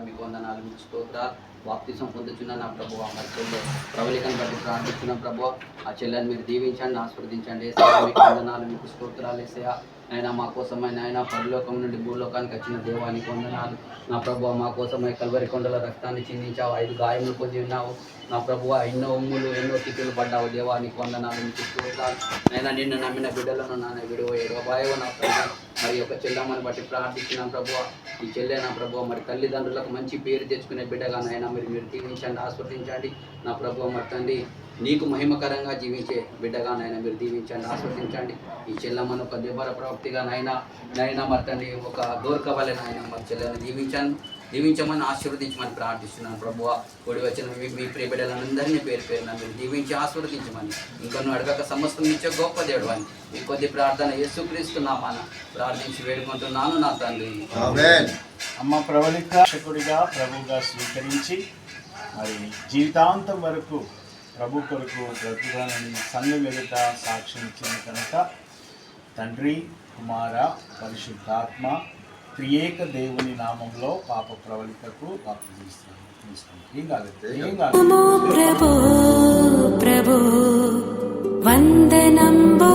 మీకు వందనాలు, మీకు స్తోత్రాలు. బాప్తిసం పొందుచున్న నా ప్రభు మా చెల్లె ప్రవళికను బట్టి ప్రార్థిస్తున్నాం ప్రభు. ఆ చెల్లెని మీరు దీవించండి, ఆస్వాదించండి. ఏసయ్య మీకు వందనాలు, మీకు స్తోత్రాలు. ఏసయ్య ఆయన మా కోసమైన ఆయన పరలోకం నుండి భూలోకానికి వచ్చిన దేవానికి వందనాలు. నా ప్రభు మా కోసమై కల్వరి కొండల రక్తాన్ని చిందించావు, 5 గాయములు పొంది ఉన్నావు నా ప్రభు. ఎన్నో ఉమ్ములు ఎన్నో తిప్పులు పడ్డావు దేవానికి వందనాలు, మీకు స్తోత్రాలు. అయినా నిన్ను నమ్మిన బిడ్డలను నాన్న విడువ ఎడబాయో నా ప్రభు. మరి యొక్క చెల్లమ్మని బట్టి ప్రార్థించినాం ప్రభు. ఈ చెల్లె నా ప్రభు మరి తల్లిదండ్రులకు మంచి పేరు తెచ్చుకునే బిడ్డగా నాయన మీరు దీవించండి, ఆస్వాదించండి నా ప్రభు. మరి తండ్రి నీకు మహిమకరంగా జీవించే బిడ్డగా నాయన మీరు దీవించండి, ఆస్వాదించండి. ఈ చెల్లమ్మను ఒక దివ్వర ప్రవక్తిగా నాయన మరి తండ్రి ఒక దూరకవలే నాయన మరి చెల్లెని దీవించమని ఆశీర్వదించమని ప్రార్థిస్తున్నాను ప్రభువ. కూడి వచ్చిన మీ ప్రియ బిడ్డలందరినీ పేరు పేరున మీరు దీవించి ఆశీర్వదించమని, ఇంకొన్ని అడగక సమస్తం ఇచ్చే గొప్ప దేవుడు అని ఈ కొద్ది ప్రార్థన యేసుక్రీస్తున్నామని ప్రార్థించి వేడుకుంటున్నాను నా తండ్రి. అమ్మ ప్రవళిక శకుడిగా ప్రభువుగా స్వీకరించి మరి జీవితాంతం వరకు ప్రభు కొరకు బ్రతుకులని సంఘం ఎదుట సాక్ష్యం ఇచ్చిన కనుక తండ్రి, కుమార, పరిశుద్ధాత్మ త్రియేక దేవుని నామంలో పాప ప్రవళికకు బాప్తిసం తీసుకుంటాం. ఏం కాదు ప్రభు వందనంబు